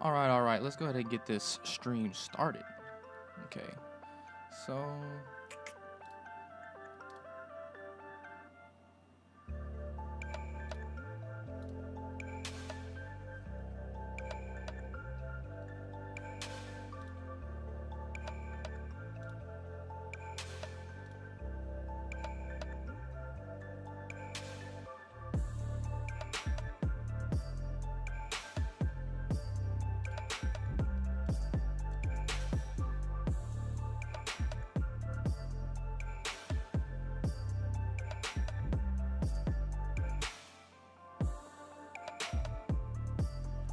All right. Let's go ahead and get this stream started. Okay. So.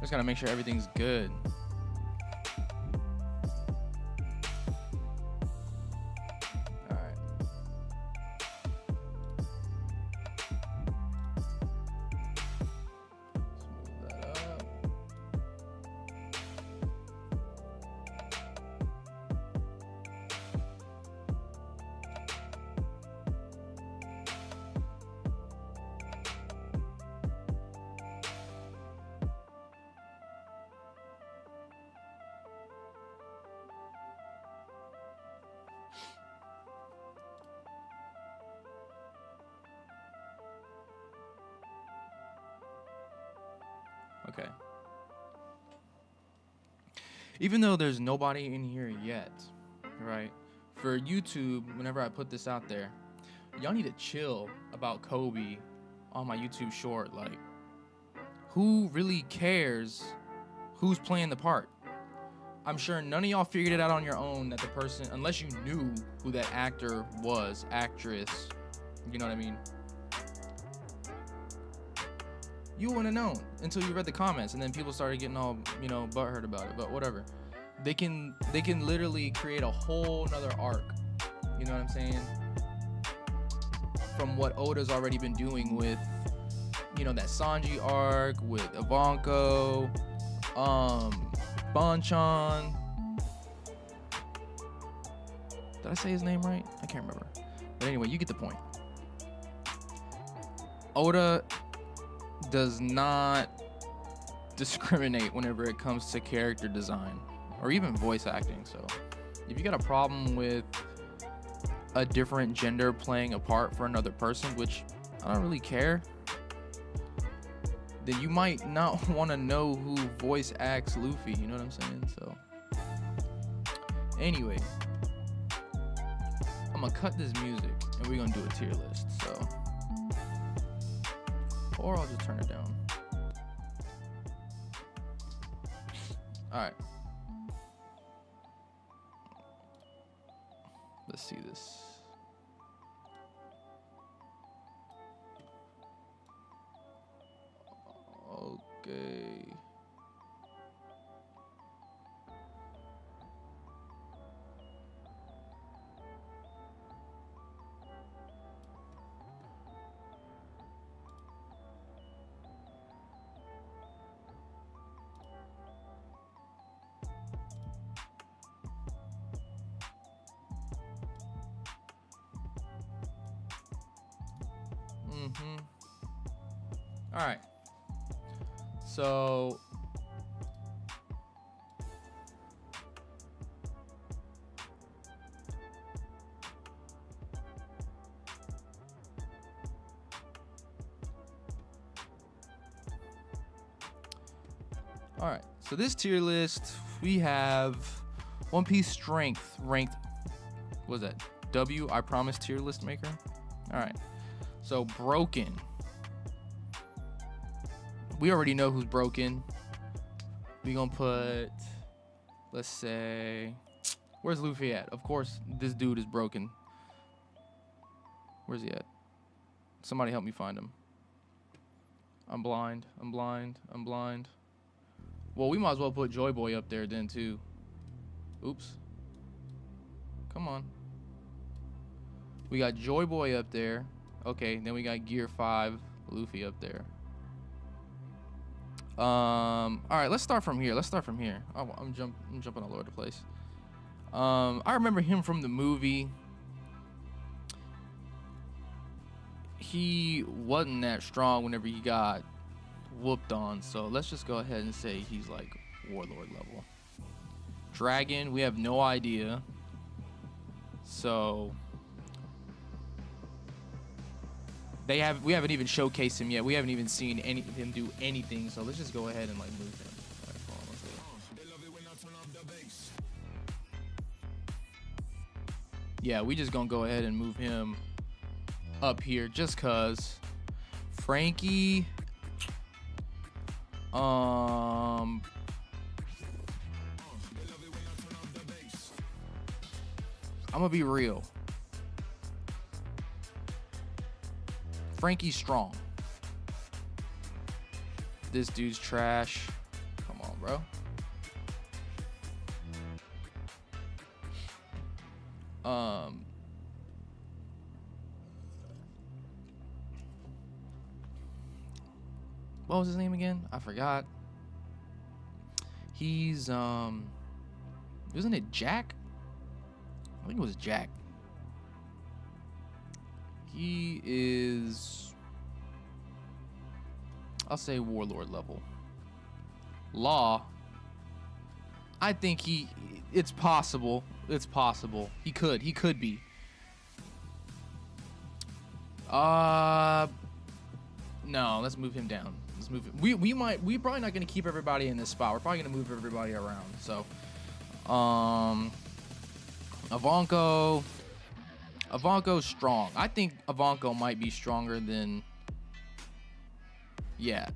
Just gotta make sure everything's good. All right. Let's move that up. Okay. Even though there's nobody in here yet, right? For YouTube, whenever I put this out there, y'all need to chill about Kobe on my YouTube short. Like, who really cares who's playing the part? I'm sure none of y'all figured it out on your own that the person, unless you knew who that actor was, actress, you know what I mean? You wouldn't have known until you read the comments, and then people started getting all, butthurt about it. But whatever. They can literally create a whole nother arc. You know what I'm saying? From what Oda's already been doing with, that Sanji arc, with Ivanko, Bonchan. Did I say his name right? I can't remember. But anyway, you get the point. Oda does not discriminate whenever it comes to character design or even voice acting. So if you got a problem with a different gender playing a part for another person, which I don't really care, then you might not want to know who voice acts Luffy, you know what I'm saying? So anyway, I'm gonna cut this music and we're gonna do a tier list. So, or I'll just turn it down. All right. Let's see this. Okay. All right. So all right. So this tier list, we have One Piece Strength ranked, what was that? W, I promise tier list maker. All right. So broken. We already know who's broken. We gonna put, let's say, where's Luffy at? Of course, this dude is broken. Where's he at? Somebody help me find him. I'm blind. Well, we might as well put Joy Boy up there then too. Oops. Come on. We got Joy Boy up there. Okay, then we got Gear 5 Luffy up there. All right, let's start from here. Oh, I'm jumping all over the place. I remember him from the movie. He wasn't that strong whenever he got whooped on, so let's just go ahead and say he's like warlord level. Dragon, we have no idea. So we haven't even showcased him yet. We haven't even seen him do anything. So let's just go ahead and like move him. All right, hold on, let's see. Yeah, we just gonna go ahead and move him up here just cause. Frankie, I'm gonna be real. Frankie's strong. This dude's trash. Come on, bro. What was his name again? I forgot. He's wasn't it Jack? I think it was Jack. He is, I'll say warlord level. Law, I think it's possible. It's possible. He could be. No, let's move him down. Let's move it. We're probably not gonna keep everybody in this spot. We're probably gonna move everybody around. So, Ivanko's strong. I think Ivanko might be stronger than. Yeah.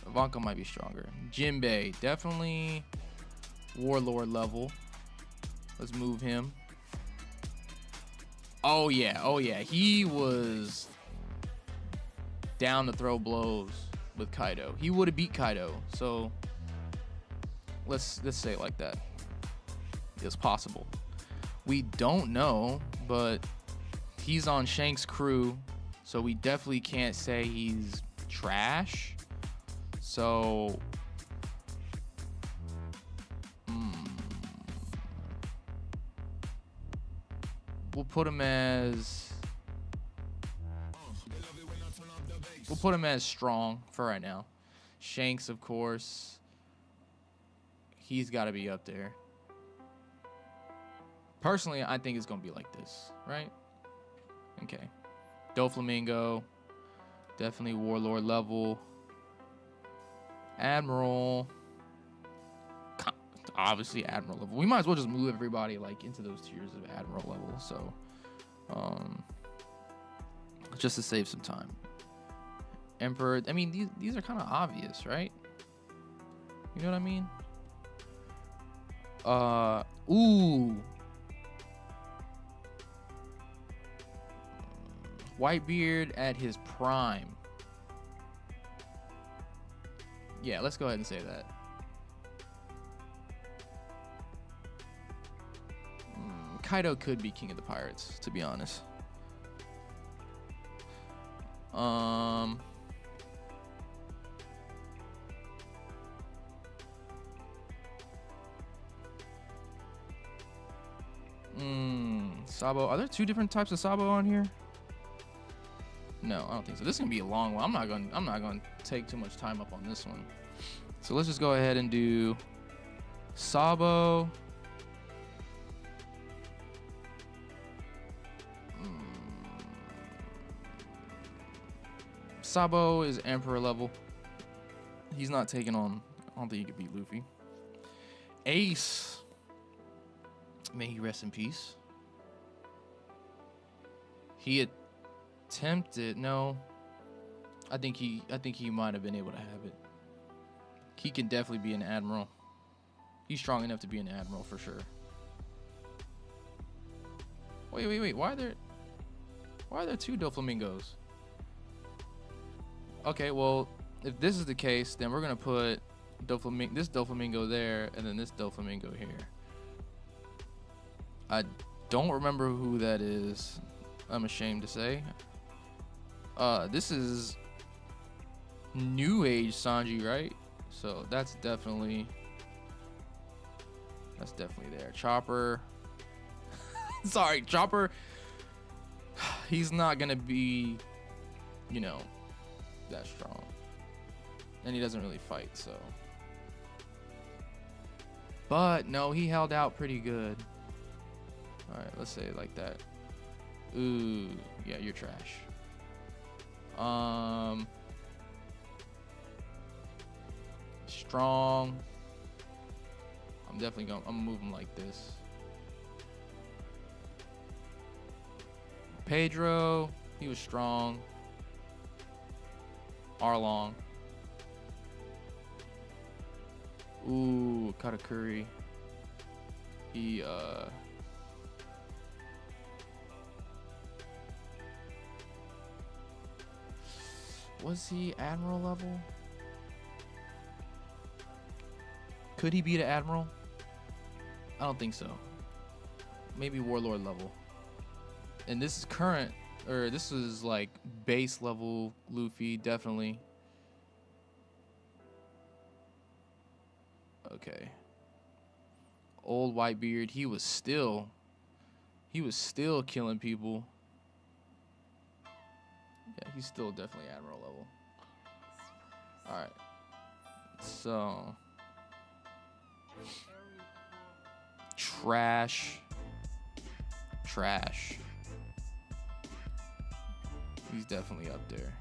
Ivanko might be stronger. Jinbei, definitely warlord level. Let's move him. Oh yeah. He was down to throw blows with Kaido. He would have beat Kaido. So let's say it like that. It's possible. We don't know, but he's on Shanks' crew, so we definitely can't say he's trash. So we'll put him as strong for right now. Shanks, of course, he's got to be up there. Personally, I think it's gonna be like this, right? Okay. Doflamingo, definitely warlord level. Admiral, obviously admiral level. We might as well just move everybody like into those tiers of admiral level. So, just to save some time. Emperor. I mean, these are kind of obvious, right? You know what I mean? Ooh. Whitebeard at his prime. Yeah, let's go ahead and say that. Kaido could be king of the pirates, to be honest. Sabo. Are there two different types of Sabo on here? No, I don't think so. This is gonna be a long one. I'm not gonna take too much time up on this one. So let's just go ahead and do Sabo. Sabo is Emperor level. He's not taking on. I don't think he could beat Luffy. Ace. May he rest in peace. He attempted. No. I think he might have been able to have it. He can definitely be an admiral. He's strong enough to be an admiral for sure. Wait. Why are there two Doflamingos? Okay, well, if this is the case, then we're gonna put this Doflamingo there, and then this Doflamingo here. I don't remember who that is. I'm ashamed to say. This is New Age Sanji, right? So that's definitely there. Chopper. Sorry, Chopper. He's not gonna be, that strong, and he doesn't really fight. So But no, he held out pretty good. All right, let's say it like that. Ooh, yeah, you're trash. Strong. I'm gonna move him like this. Pedro, he was strong. Arlong. Ooh, Katakuri. He was he Admiral level? Could he beat an Admiral? I don't think so. Maybe Warlord level. And this is current, or this is like base level Luffy, definitely. Okay. Old Whitebeard, he was still killing people. Yeah, he's still definitely Admiral level. All right. So trash. He's definitely up there.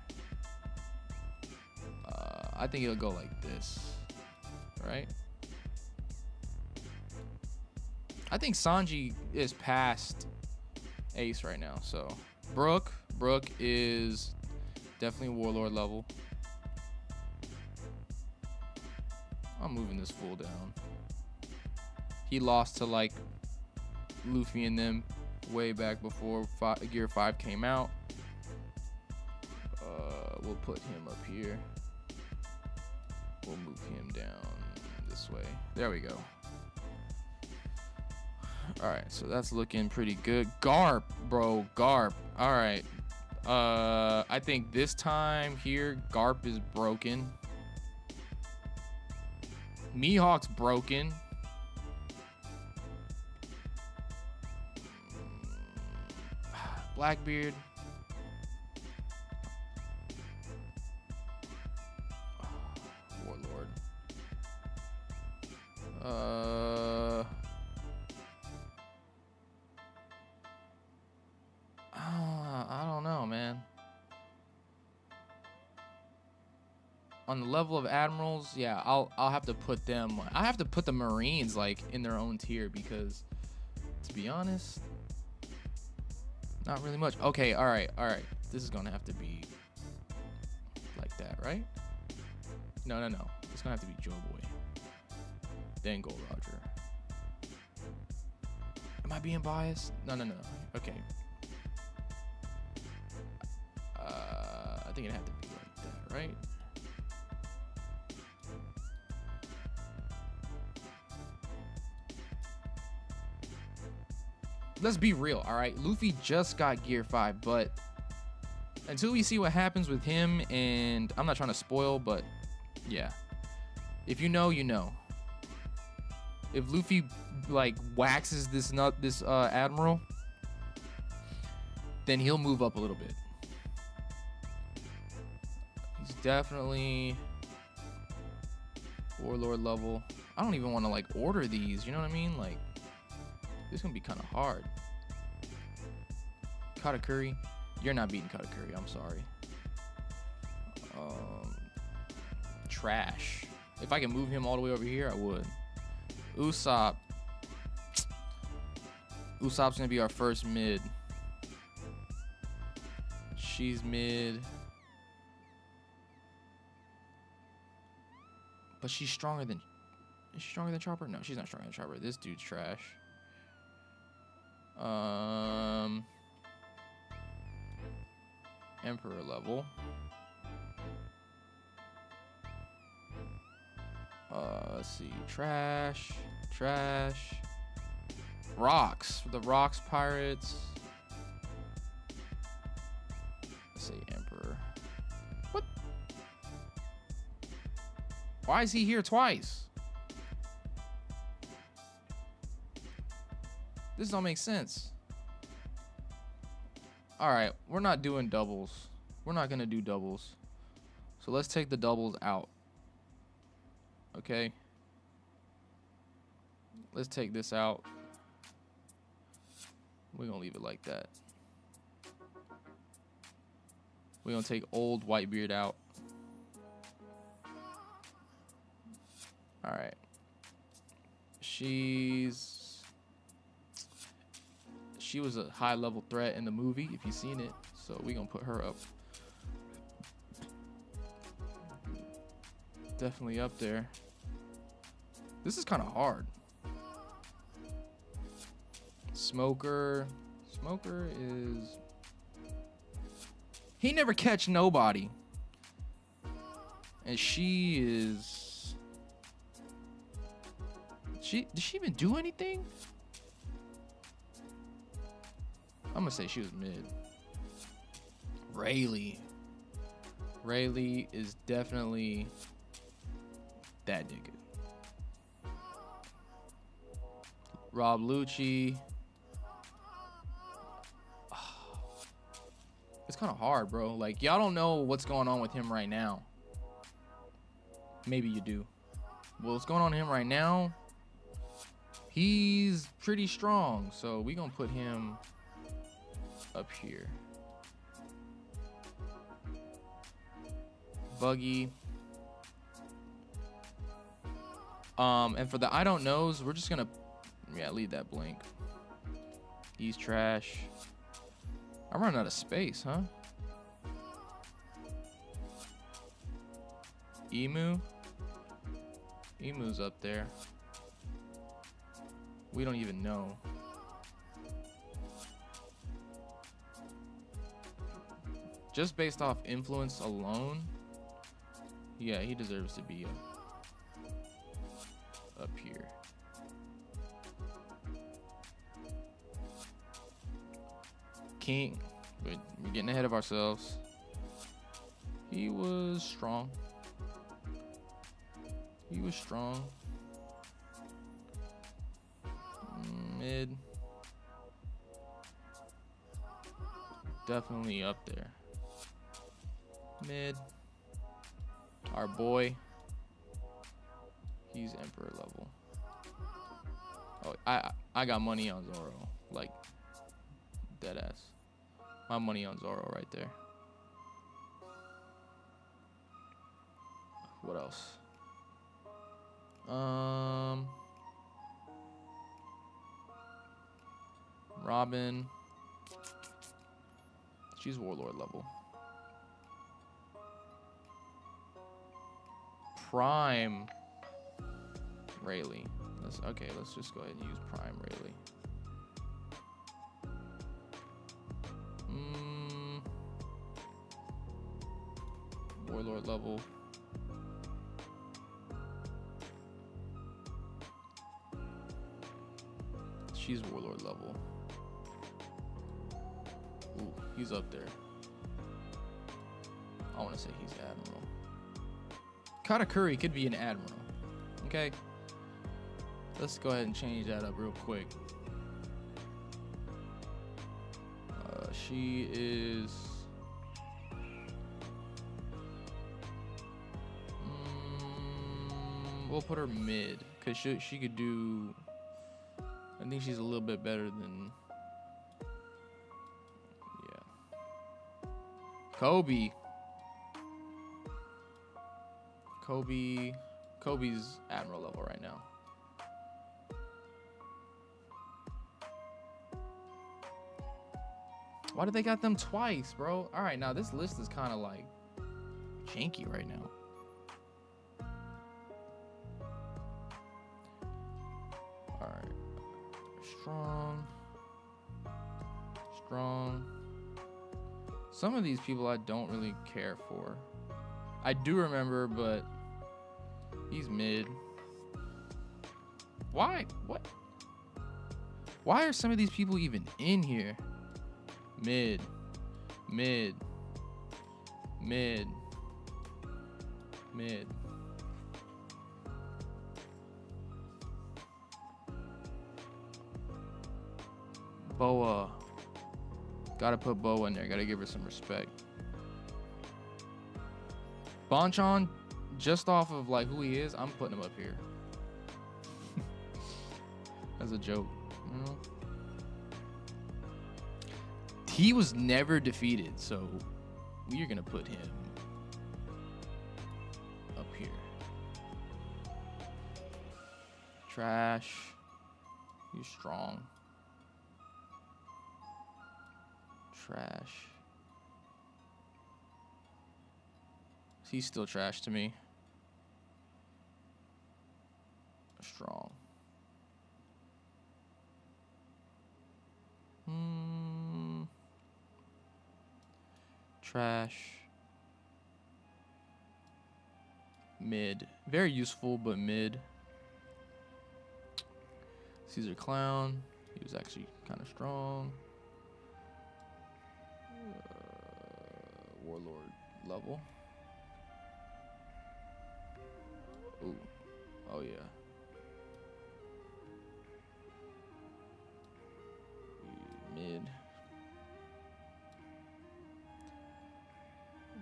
I think it'll go like this, right? I think Sanji is past Ace right now. So Brook is definitely Warlord level. I'm moving this fool down. He lost to like Luffy and them way back before Gear 5 came out. We'll put him up here. We'll move him down this way. There we go. All right, so that's looking pretty good. Garp, bro, Garp. All right. I think this time here, Garp is broken. Mihawk's broken. Blackbeard. Warlord. I don't know, man. On the level of admirals, yeah, I'll have to put them. I have to put the Marines like in their own tier because, to be honest, not really much. Okay, all right. This is gonna have to be like that, right? No. It's gonna have to be Joe Boy. Then Gold Roger. Am I being biased? No. Okay. I think it'd have to be like that, right? Let's be real, all right? Luffy just got Gear 5, but until we see what happens with him, and I'm not trying to spoil, but yeah. If you know, you know. If Luffy like waxes this Admiral, then he'll move up a little bit. He's definitely Warlord level. I don't even want to like order these, you know what I mean? Like, this is gonna be kind of hard. Katakuri, you're not beating Katakuri. I'm sorry. Trash. If I can move him all the way over here, I would. Usopp. Usopp's gonna be our first mid. She's mid. But she's stronger than... Is she stronger than Chopper? No, she's not stronger than Chopper. This dude's trash. Emperor level. Let's see. Trash. Rocks. The Rocks Pirates. Let's say Emperor. What? Why is he here twice? This don't make sense. Alright, we're not doing doubles. We're not gonna do doubles. So let's take the doubles out. Okay. Let's take this out. We're gonna leave it like that. We're gonna take old Whitebeard out. All right. She was a high level threat in the movie, if you've seen it. So we're gonna put her up. Definitely up there. This is kind of hard. Smoker is... He never catch nobody. And she is... Did she even do anything? I'm gonna say she was mid. Rayleigh is definitely that nigga. Rob Lucci. It's kind of hard, bro. Like, y'all don't know what's going on with him right now. Maybe you do. Well, what's going on with him right now? He's pretty strong, so we gonna put him up here. Buggy. And for the I don't knows, we're just gonna leave that blank. He's trash. I'm running out of space, huh? Emu's up there. We don't even know. Just based off influence alone, yeah, he deserves to be up here. King, we're getting ahead of ourselves. He was strong. Mid. Definitely up there. Mid. Our boy. He's Emperor level. Oh, I got money on Zoro. Like, dead ass. My money on Zoro right there. What else? Robin. She's Warlord level. Prime Rayleigh. Let's just go ahead and use Prime Rayleigh. Warlord level. She's Warlord level. Ooh, he's up there. I want to say he's Admiral. Katakuri could be an Admiral. Okay. Let's go ahead and change that up real quick. She is... we'll put her mid, because she could do... I think she's a little bit better than... Yeah. Kobe's Admiral level right now. Why did they got them twice, bro? All right, now this list is kind of like janky right now. All right, strong. Some of these people I don't really care for. I do remember, but he's mid. Why? What? Why are some of these people even in here? Mid. Boa. Gotta put Boa in there. Gotta give her some respect. Bonchon, just off of like who he is, I'm putting him up here. as a joke. You know? He was never defeated, so we're gonna put him up here. Trash. He's strong. Trash. He's still trash to me. Strong. Trash. Mid. Very useful, but mid. Caesar Clown. He was actually kind of strong. Warlord level. Ooh. Oh, yeah. Mid.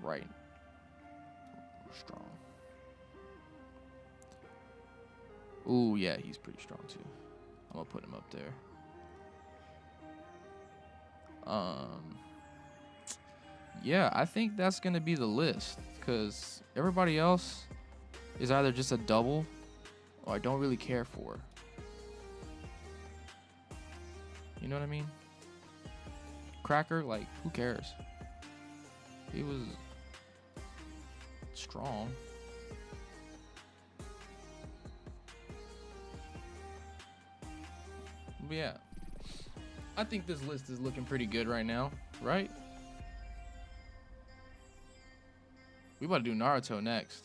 Right. Strong. Ooh, yeah, he's pretty strong too. I'm gonna put him up there. Yeah, I think that's gonna be the list, because everybody else is either just a double or I don't really care for. You know what I mean? Cracker, like, who cares? He was strong. But yeah, I think this list is looking pretty good right now, right? We about to do Naruto next.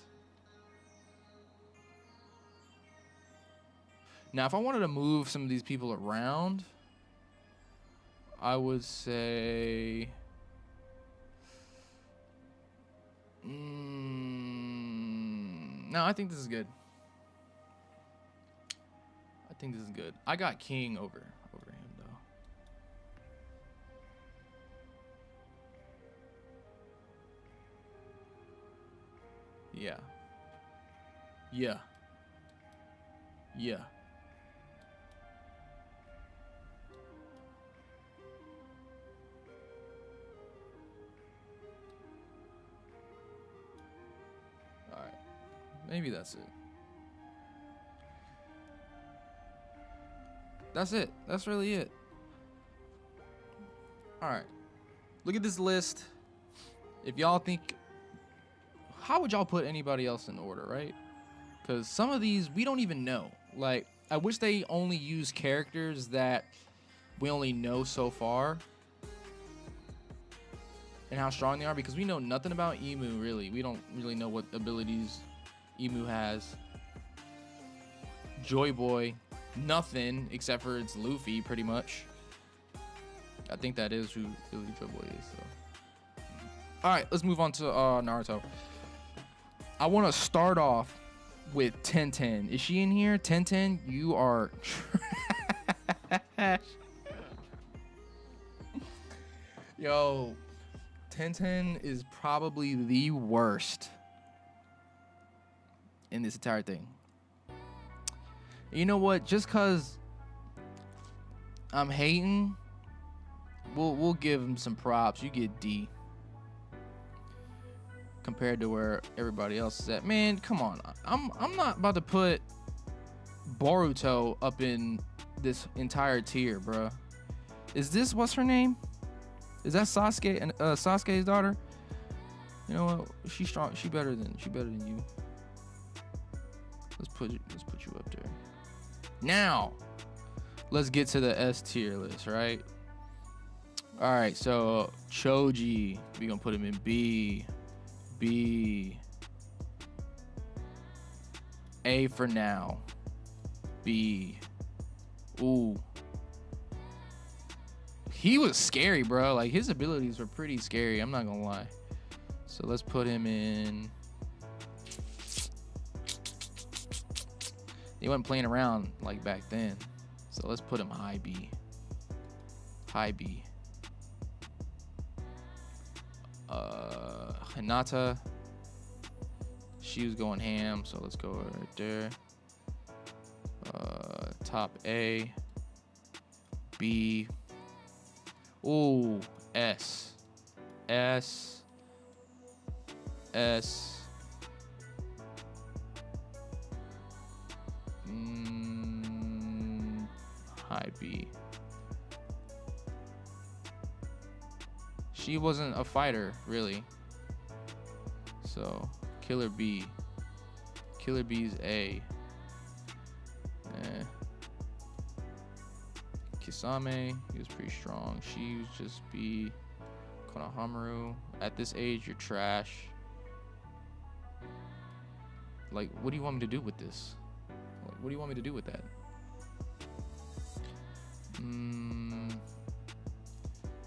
Now, if I wanted to move some of these people around, I would say... no, I think this is good. I think this is good. I got King over him, though. Yeah. Yeah. Yeah. All right. Maybe that's it. That's it. That's really it. All right. Look at this list. If y'all think, how would y'all put anybody else in order, right? Because some of these we don't even know. Like, I wish they only use characters that we only know so far and how strong they are, because we know nothing about Emu, really. We don't really know what abilities Emu has. Joy Boy, nothing except for it's Luffy, pretty much. I think that is who really Joy Boy is. So, all right, let's move on to Naruto. I want to start off with Tenten. Is she in here? Tenten, you are trash. Yo, Tenten is probably the worst in this entire thing. You know what? Just cause I'm hating, we'll give him some props. You get D compared to where everybody else is at. Man, come on. I'm not about to put Boruto up in this entire tier, bruh. Is this, what's her name? Is that Sasuke and Sasuke's daughter? You know what? She's strong. She better than you. Let's put you up there. Now, let's get to the S tier list, right? All right, so Choji, we gonna put him in B. A for now. B. Ooh. He was scary, bro. Like, his abilities were pretty scary. I'm not gonna lie. So let's put him in. He wasn't playing around like back then. So let's put him high B. High B. Hinata. She was going ham, so let's go right there. Top A. B. Ooh, S. S. S. High B. She wasn't a fighter, really. So, Killer B. Killer B's A. Kisame, he was pretty strong. She was just B. Konohamaru. At this age, you're trash. Like, what do you want me to do with this? Like, what do you want me to do with that?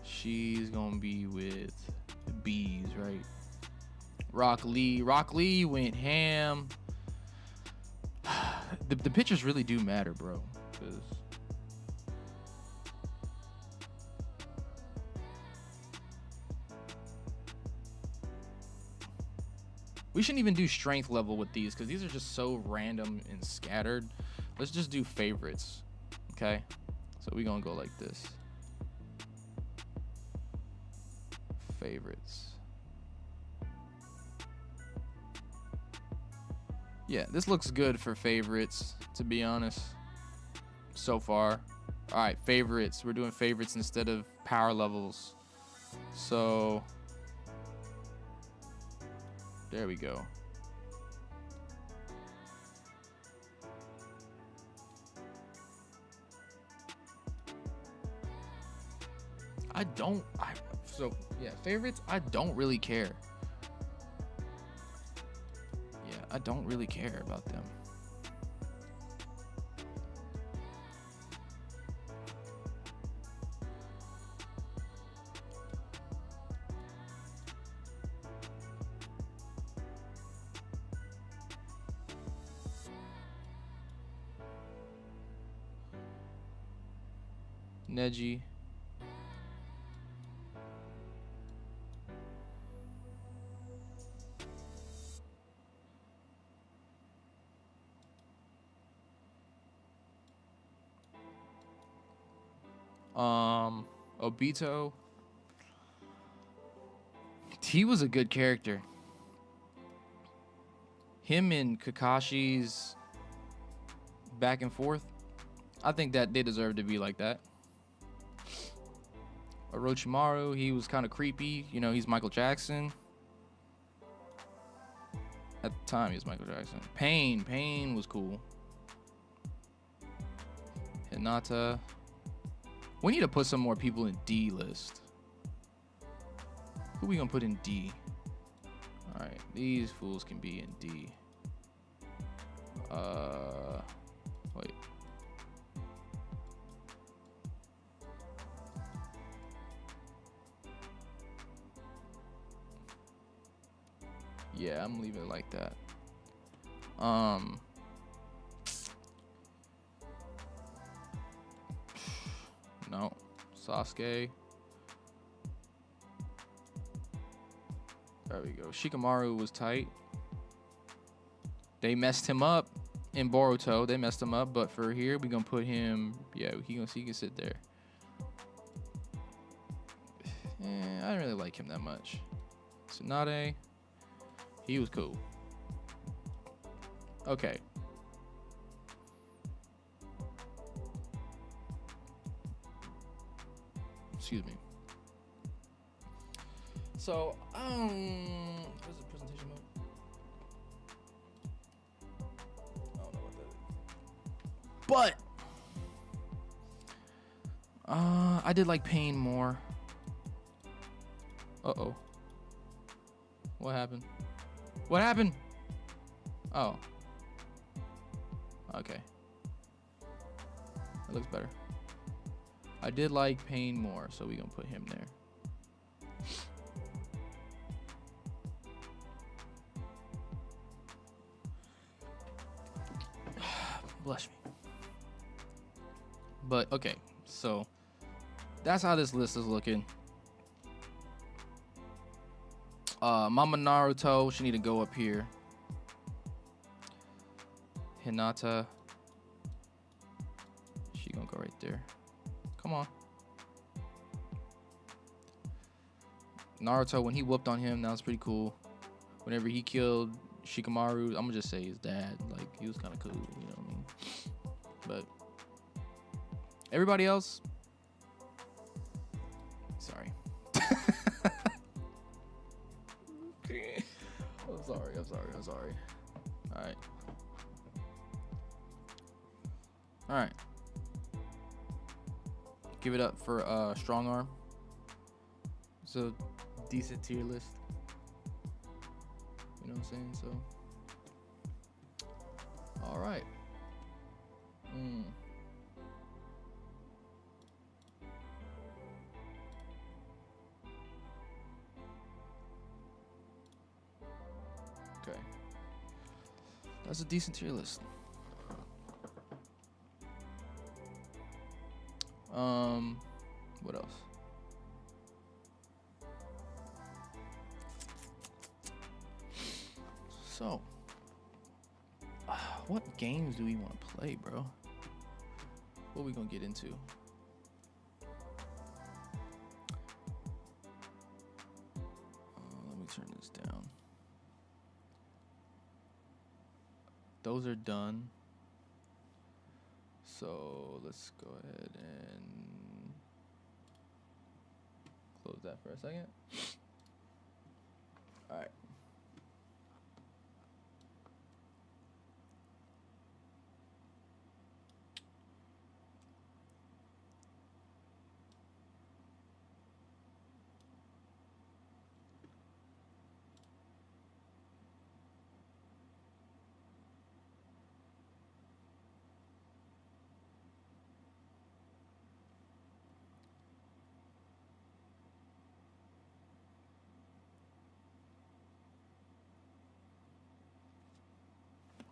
She's gonna be with the B's, right? Rock Lee. Rock Lee went ham. The pictures really do matter, bro. 'Cause we shouldn't even do strength level with these because these are just so random and scattered. Let's just do favorites, okay? So we're gonna go like this. Favorites. Yeah, this looks good for favorites, to be honest, so far. All right, favorites. We're doing favorites instead of power levels. So there we go. So yeah, favorites, I don't really care. Yeah, I don't really care about them. Neji. Obito. He was a good character. Him and Kakashi's back and forth, I think that they deserve to be like that. Orochimaru, he was kind of creepy. You know, he's Michael Jackson. At the time, he was Michael Jackson. Pain was cool. Hinata. We need to put some more people in D list. Who we gonna put in D? All right, these fools can be in D. Wait. Yeah, I'm leaving it like that. No. Sasuke. There we go. Shikamaru was tight. They messed him up in Boruto. They messed him up, but for here, we're gonna put him. Yeah, he can sit there. I didn't really like him that much. Tsunade. He was cool. Okay. Excuse me. So, where's the presentation mode? I don't know what that is. But I did like Pain more. Uh-oh. What happened? What happened? Oh. Okay. That looks better. I did like Pain more, so we're gonna put him there. Bless me. But okay, so that's how this list is looking. Mama Naruto, she need to go up here. Hinata, she gonna go right there. Come on. Naruto, when he whooped on him, that was pretty cool. Whenever he killed Shikamaru, I'm gonna just say his dad. Like, he was kind of cool, you know what I mean? But everybody else, sorry. I'm sorry. All right. Give it up for Strong Arm. It's a decent tier list. You know what I'm saying? So, all right. Okay. That's a decent tier list. What else? So, what games do we want to play, bro? What are we gonna get into? Let me turn this down. Those are done. So let's go ahead and close that for a second. All right.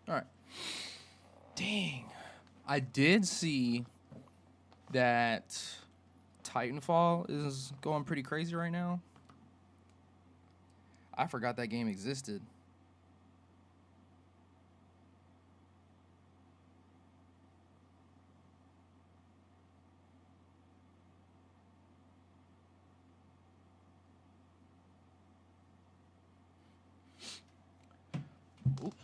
All right. Dang. I did see that Titanfall is going pretty crazy right now. I forgot that game existed. Oops.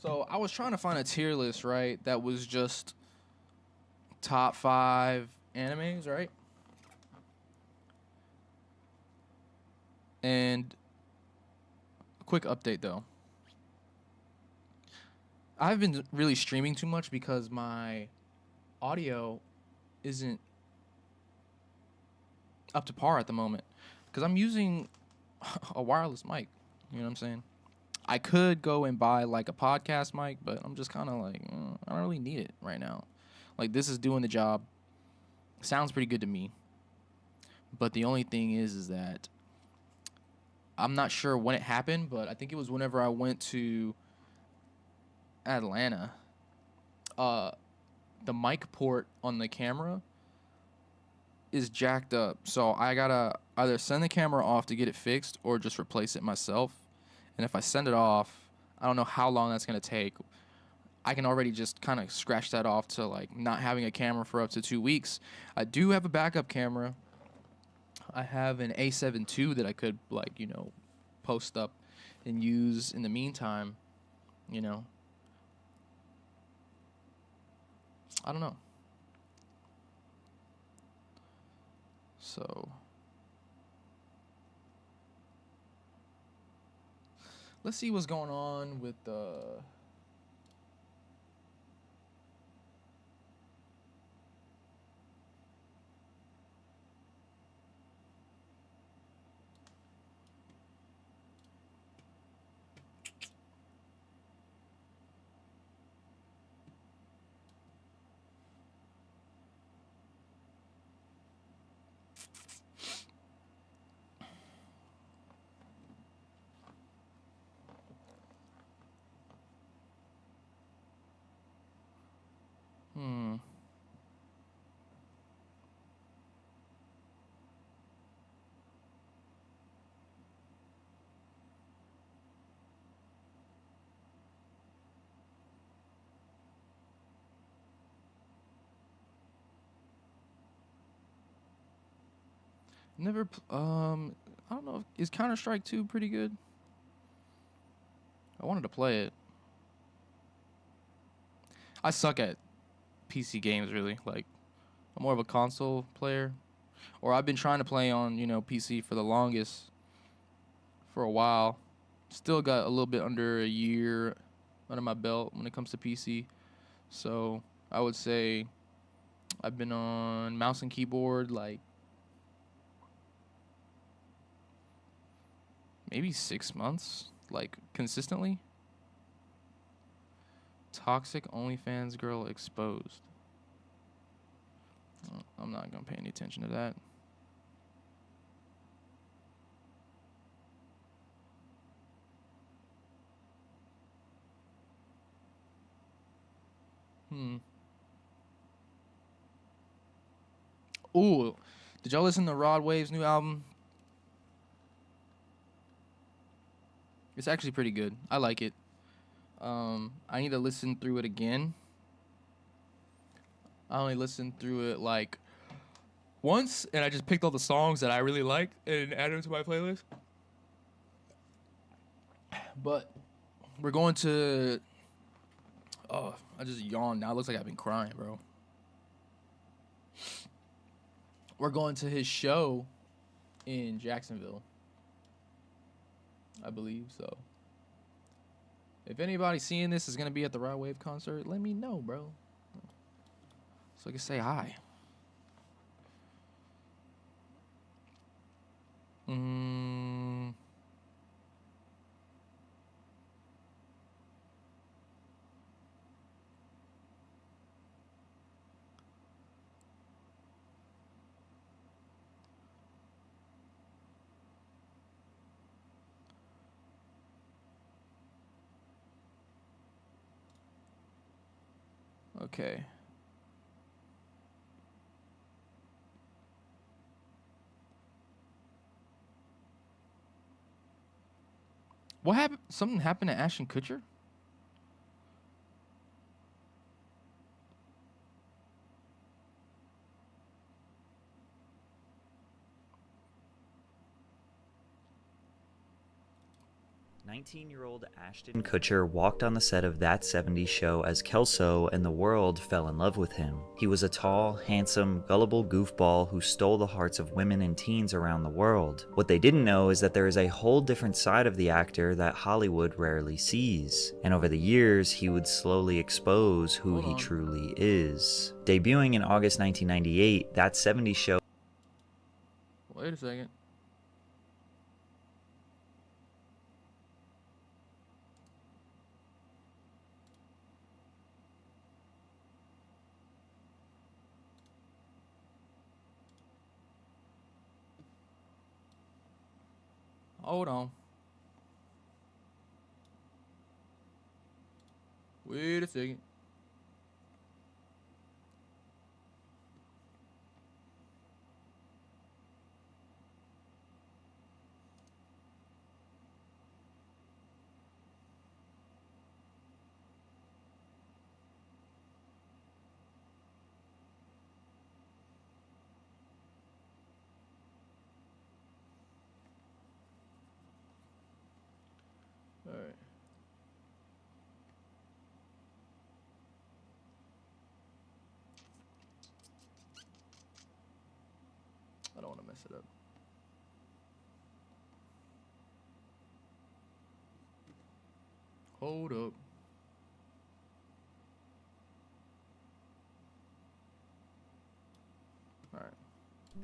So I was trying to find a tier list, right? That was just top 5 animes, right? And a quick update though. I've been really streaming too much because my audio isn't up to par at the moment. Because I'm using a wireless mic. You know what I'm saying? I could go and buy like a podcast mic, but I'm just kind of like, I don't really need it right now. Like, this is doing the job. Sounds pretty good to me. But the only thing is that I'm not sure when it happened, but I think it was whenever I went to Atlanta. The mic port on the camera is jacked up. So I gotta either send the camera off to get it fixed or just replace it myself. And if I send it off, I don't know how long that's gonna take. I can already just kind of scratch that off to like not having a camera for up to 2 weeks. I do have a backup camera. I have an A7 II that I could like, post up and use in the meantime, you know. I don't know. So let's see what's going on with hmm. Never. I don't know. Is Counter Strike 2 pretty good? I wanted to play it. I suck at PC games, really. Like, I'm more of a console player. Or I've been trying to play on, PC for the longest, for a while. Still got a little bit under a year under my belt when it comes to PC. So I would say I've been on mouse and keyboard like maybe 6 months, like consistently. Toxic OnlyFans girl exposed. I'm not gonna pay any attention to that. Ooh, did y'all listen to Rod Wave's new album? It's actually pretty good. I like it. I need to listen through it again. I only listened through it like once, and I just picked all the songs that I really liked and added them to my playlist. But we're going to. Oh, I just yawned. Now it looks like I've been crying, bro. We're going to his show in Jacksonville, I believe so. If anybody seeing this is gonna be at the Rod Wave concert, let me know, bro, so I can say hi. Okay. What happened? Something happened to Ashton Kutcher? 19-year-old Ashton Kutcher walked on the set of That 70s Show as Kelso, and the world fell in love with him. He was a tall, handsome, gullible goofball who stole the hearts of women and teens around the world. What they didn't know is that there is a whole different side of the actor that Hollywood rarely sees. And over the years, he would slowly expose who he truly is. Debuting in August 1998, That 70s Show... Wait a second. Hold on. Wait a second. All right. I don't want to mess it up. Hold up.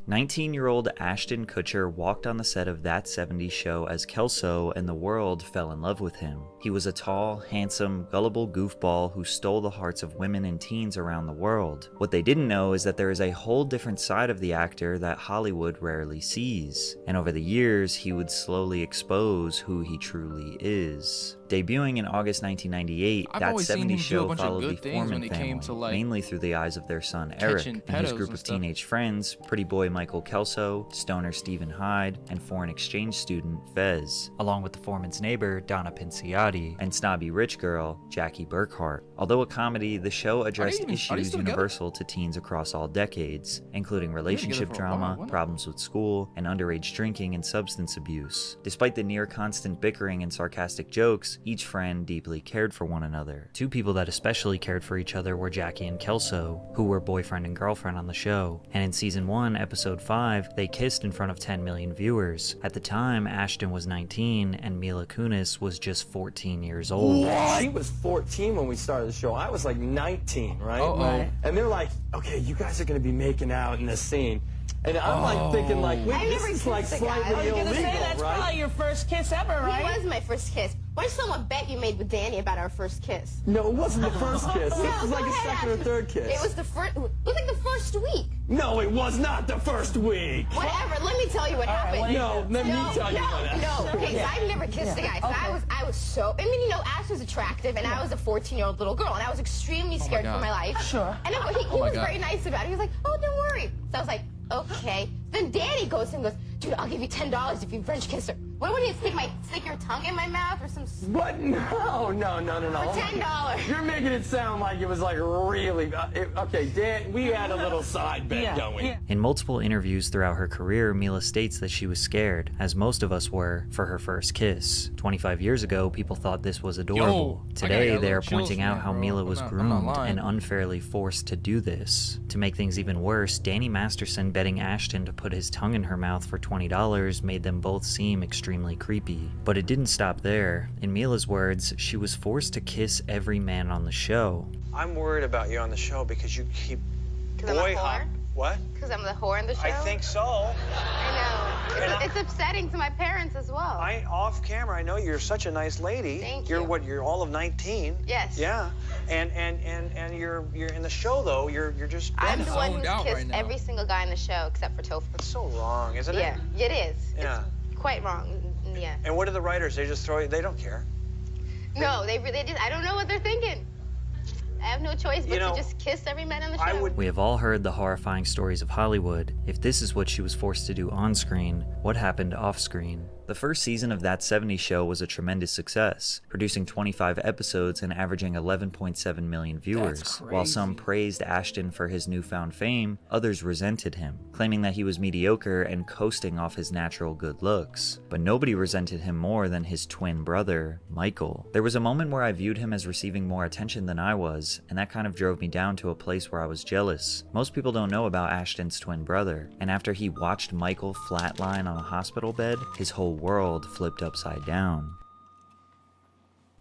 19-year-old Ashton Kutcher walked on the set of That 70s Show as Kelso, and the world fell in love with him. He was a tall, handsome, gullible goofball who stole the hearts of women and teens around the world. What they didn't know is that there is a whole different side of the actor that Hollywood rarely sees. And over the years, he would slowly expose who he truly is. Debuting in August 1998, I've That always seen him 70s do a Show bunch of followed the good things when Foreman it came family, to, like, mainly through the eyes of their son Eric catching and his pedos group and of stuff. teenage friends, pretty boy Michael Kelso, stoner Stephen Hyde, and foreign exchange student Fez, along with the Foreman's neighbor Donna Pinciotti, and snobby rich girl Jackie Burkhart. Although a comedy, the show addressed are they issues still together? universal to teens across all decades, including together relationship for a drama, while, weren't they? problems with school, and underage drinking and substance abuse. Despite the near constant bickering and sarcastic jokes, each friend deeply cared for one another. Two people that especially cared for each other were Jackie and Kelso, who were boyfriend and girlfriend on the show. And in season 1, episode 5, they kissed in front of 10 million viewers. At the time, Ashton was 19 and Mila Kunis was just 14 years old. She was 14 when we started the show. I was like 19, right? Uh-oh. Right. And they're like, okay, you guys are going to be making out in this scene. And I'm like thinking like, wait, I this never is like kissed a guy. slightly I was illegal, gonna say that's right? probably your first kiss ever, right? He was my first kiss. Why don't you tell what bet you made with Danny about our first kiss? No, it wasn't the first kiss. No, It was like go a ahead, second or Ashley. third kiss. It was the first. It was like the first week. No, it was not the first week. Whatever. Let me tell you what happened. what No, let me tell you no, what happened. no. Okay, so I've never kissed a guy. So I was so. I mean, you know, Ash was attractive, and I was a 14-year-old little girl, and I was extremely scared for God. my life. Sure. And then, he my was God. very nice about it. He was like, "Oh, don't worry." So I was like, "Okay." Then Danny goes to him and goes, "Dude, I'll give you $10 if you French kiss her." What would you stick your tongue in my mouth or some? What? No. For $10. You're making it sound like it was like really. Okay, Dan, we had a little side bet going. Yeah. In multiple interviews throughout her career, Mila states that she was scared, as most of us were, for her first kiss. 25 years ago, people thought this was adorable. Yo, I Today, got a they are little chills pointing from out that, how bro. Mila I'm was not groomed lying. and unfairly forced to do this. To make things even worse, Danny Masterson betting Ashton to put his tongue in her mouth for $20 made them both seem extremely creepy. But it didn't stop there. In Mila's words, she was forced to kiss every man on the show. I'm worried about you on the show because you keep 'Cause I'm a boy whore? hop. What? Because I'm the whore in the show. I think so. I know. And It's upsetting to my parents as well. Off camera, I know you're such a nice lady. Thank You're you. what? You're all of 19. Yes. Yeah. And you're in the show though. You're just. I'm the one zoned who's out kissed right now. every single guy in the show except for Topher. That's so wrong, isn't it? Yeah, it is. Yeah. It's quite wrong. Yeah. And what do the writers? They just throw you. They don't care. No, they just. I don't know what they're thinking. I have no choice but You know, to just kiss every man on the show. I would. We have all heard the horrifying stories of Hollywood. If this is what she was forced to do on screen, what happened off screen? The first season of That 70s Show was a tremendous success, producing 25 episodes and averaging 11.7 million viewers. While some praised Ashton for his newfound fame, others resented him, claiming that he was mediocre and coasting off his natural good looks. But nobody resented him more than his twin brother, Michael. There was a moment where I viewed him as receiving more attention than I was, and that kind of drove me down to a place where I was jealous. Most people don't know about Ashton's twin brother, and after he watched Michael flatline on a hospital bed, his whole world flipped upside down.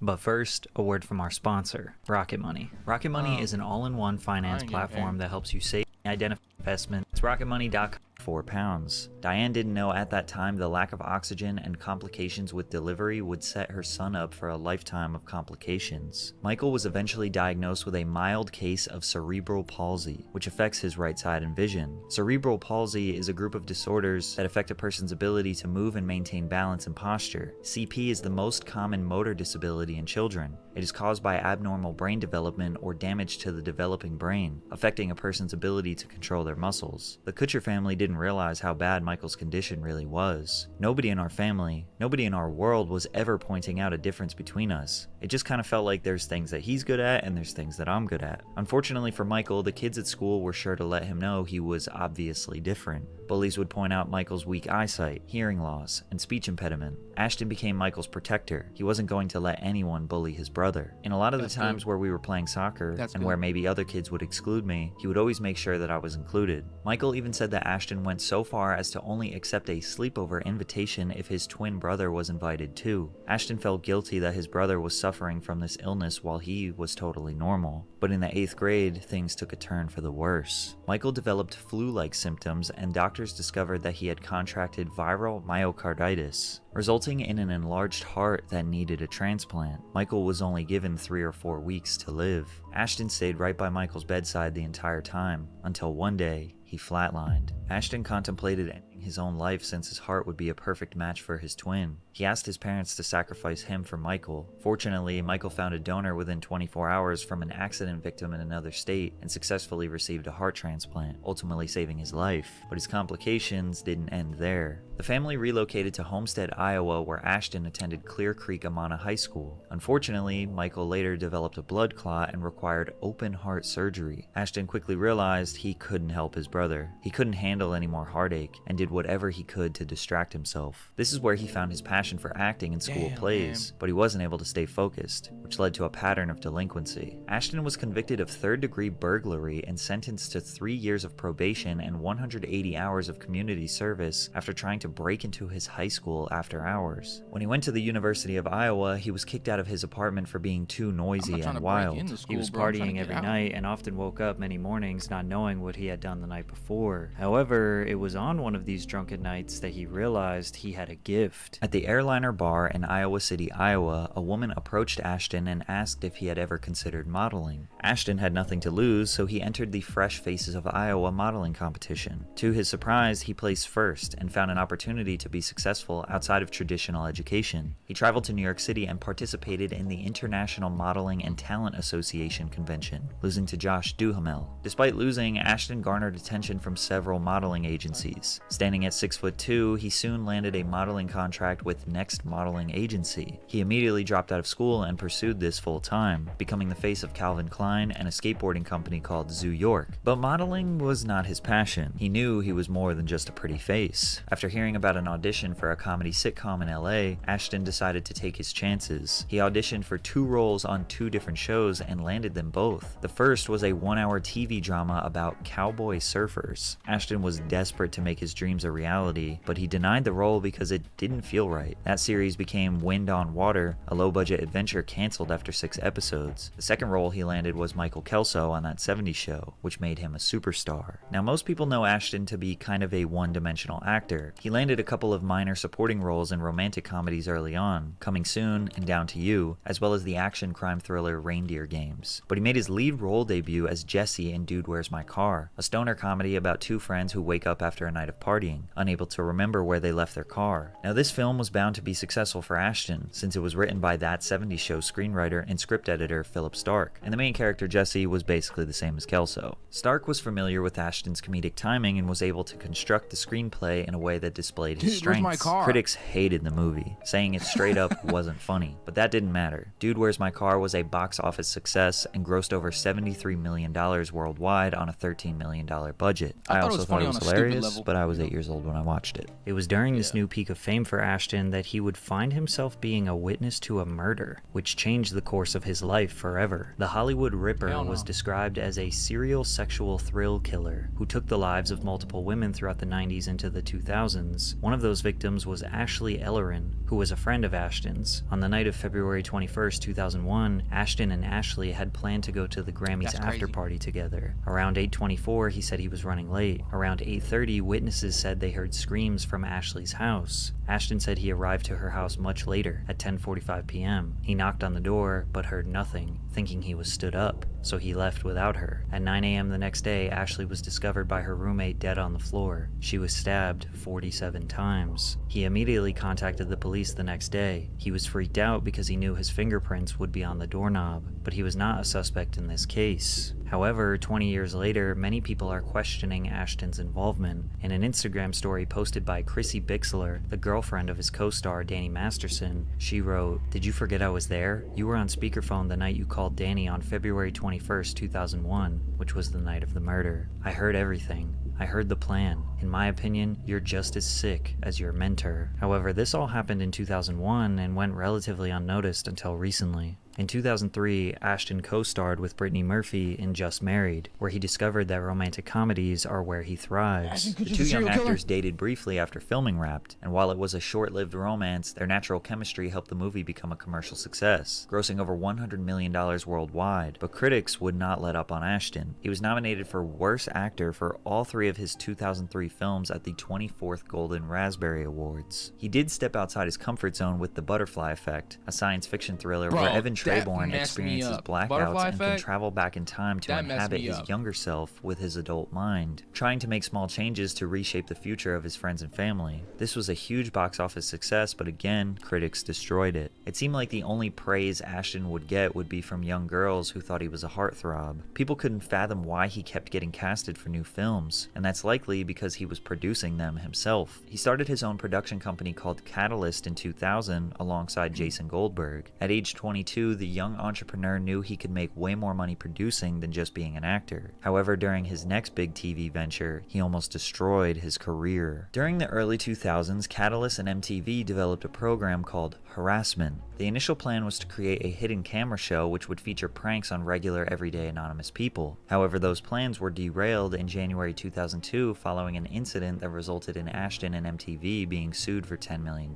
But first, a word from our sponsor, Rocket Money. Rocket Money is an all-in-one finance I ain't getting platform paid. that helps you save and identify investments. It's rocketmoney.com. £4. Diane didn't know at that time the lack of oxygen and complications with delivery would set her son up for a lifetime of complications. Michael was eventually diagnosed with a mild case of cerebral palsy, which affects his right side and vision. Cerebral palsy is a group of disorders that affect a person's ability to move and maintain balance and posture. CP is the most common motor disability in children. It is caused by abnormal brain development or damage to the developing brain, affecting a person's ability to control their muscles. The Kutcher family didn't realize how bad Michael's condition really was. Nobody in our family, nobody in our world was ever pointing out a difference between us. It just kind of felt like there's things that he's good at and there's things that I'm good at. Unfortunately for Michael, the kids at school were sure to let him know he was obviously different. Bullies would point out Michael's weak eyesight, hearing loss, and speech impediment. Ashton became Michael's protector. He wasn't going to let anyone bully his brother. In a lot of the times where we were playing soccer and where maybe other kids would exclude me, he would always make sure that I was included. Michael even said that Ashton went so far as to only accept a sleepover invitation if his twin brother was invited too. Ashton felt guilty that his brother was suffering from this illness while he was totally normal. But in the 8th grade, things took a turn for the worse. Michael developed flu-like symptoms and doctors discovered that he had contracted viral myocarditis, resulting in an enlarged heart that needed a transplant. Michael was only given 3 or 4 weeks to live. Ashton stayed right by Michael's bedside the entire time, until one day, he flatlined. Ashton contemplated ending his own life since his heart would be a perfect match for his twin. He asked his parents to sacrifice him for Michael. Fortunately, Michael found a donor within 24 hours from an accident victim in another state and successfully received a heart transplant, ultimately saving his life. But his complications didn't end there. The family relocated to Homestead, Iowa, where Ashton attended Clear Creek Amana High School. Unfortunately, Michael later developed a blood clot and required open heart surgery. Ashton quickly realized he couldn't help his brother. He couldn't handle any more heartache and did whatever he could to distract himself. This is where he found his passion for acting in school plays, but he wasn't able to stay focused, which led to a pattern of delinquency. Ashton was convicted of third-degree burglary and sentenced to 3 years of probation and 180 hours of community service after trying to break into his high school after hours. When he went to the University of Iowa, he was kicked out of his apartment for being too noisy and wild. School, he was partying every night and often woke up many mornings not knowing what he had done the night before. However, it was on one of these drunken nights that he realized he had a gift. At the Airliner Bar in Iowa City, Iowa, a woman approached Ashton and asked if he had ever considered modeling. Ashton had nothing to lose, so he entered the Fresh Faces of Iowa modeling competition. To his surprise, he placed first and found an opportunity to be successful outside of traditional education. He traveled to New York City and participated in the International Modeling and Talent Association convention, losing to Josh Duhamel. Despite losing, Ashton garnered attention from several modeling agencies. Standing at 6'2", he soon landed a modeling contract with Next Modeling Agency. He immediately dropped out of school and pursued this full-time, becoming the face of Calvin Klein and a skateboarding company called Zoo York. But modeling was not his passion. He knew he was more than just a pretty face. After hearing about an audition for a comedy sitcom in LA, Ashton decided to take his chances. He auditioned for 2 roles on 2 different shows and landed them both. The first was a 1-hour TV drama about cowboy surfers. Ashton was desperate to make his dreams a reality, but he denied the role because it didn't feel right. That series became Wind on Water, a low-budget adventure canceled after 6 episodes. The second role he landed was Michael Kelso on That 70s Show, which made him a superstar. Now, most people know Ashton to be kind of a one-dimensional actor. He landed a couple of minor supporting roles in romantic comedies early on, Coming Soon and Down to You, as well as the action crime thriller Reindeer Games. But he made his lead role debut as Jesse in Dude, Where's My Car?, a stoner comedy about 2 friends who wake up after a night of partying, unable to remember where they left their car. Now, this film was bound to be successful for Ashton, since it was written by That 70s Show screenwriter and script editor Philip Stark, and the main character Jesse was basically the same as Kelso. Stark was familiar with Ashton's comedic timing and was able to construct the screenplay in a way that displayed his strengths. Where's my car? Critics hated the movie, saying it straight up wasn't funny, but that didn't matter. Dude, Where's My Car? Was a box office success and grossed over $73 million worldwide on a $13 million budget. I also thought it was hilarious, but I was 8 years old when I watched it. It was during this new peak of fame for Ashton that he would find himself being a witness to a murder, which changed the course of his life forever. The Hollywood Ripper was described as a serial sexual thrill killer who took the lives of multiple women throughout the 90s into the 2000s. One of those victims was Ashley Ellerin, who was a friend of Ashton's. On the night of February 21st, 2001, Ashton and Ashley had planned to go to the Grammys after party together. Around 8:24, he said he was running late. Around 8:30, witnesses said they heard screams from Ashley's house. Ashton said he arrived to her house much later, at 10:45 p.m. He knocked on the door, but heard nothing, thinking he was stood up, so he left without her. At 9 a.m. the next day, Ashley was discovered by her roommate dead on the floor. She was stabbed 47 times. He immediately contacted the police the next day. He was freaked out because he knew his fingerprints would be on the doorknob, but he was not a suspect in this case. However, 20 years later, many people are questioning Ashton's involvement. In an Instagram story posted by Chrissy Bixler, the girlfriend of his co-star Danny Masterson, she wrote, "Did you forget I was there? You were on speakerphone the night you called Danny on February 21st, 2001, which was the night of the murder. I heard everything. I heard the plan. In my opinion, you're just as sick as your mentor." However, this all happened in 2001 and went relatively unnoticed until recently. In 2003, Ashton co-starred with Brittany Murphy in Just Married, where he discovered that romantic comedies are where he thrives. The 2 young actors dated briefly after filming Wrapped, and while it was a short-lived romance, their natural chemistry helped the movie become a commercial success, grossing over $100 million worldwide. But critics would not let up on Ashton. He was nominated for Worst Actor for all 3 of his 2003 films at the 24th Golden Raspberry Awards. He did step outside his comfort zone with The Butterfly Effect, a science fiction thriller where Evan Trayborn messed me experiences up. blackouts Butterfly and can effect? travel back in time to That messed inhabit me his up. younger self with his adult mind, trying to make small changes to reshape the future of his friends and family. This was a huge box office success, but again, critics destroyed it. It seemed like the only praise Ashton would get would be from young girls who thought he was a heartthrob. People couldn't fathom why he kept getting casted for new films, and that's likely because he was producing them himself. He started his own production company called Catalyst in 2000 alongside Jason Goldberg. At age 22, the young entrepreneur knew he could make way more money producing than just being an actor. However, during his next big TV venture, he almost destroyed his career. During the early 2000s, Catalyst and MTV developed a program called Harassment. The initial plan was to create a hidden camera show which would feature pranks on regular, everyday anonymous people. However, those plans were derailed in January 2002 following an incident that resulted in Ashton and MTV being sued for $10 million.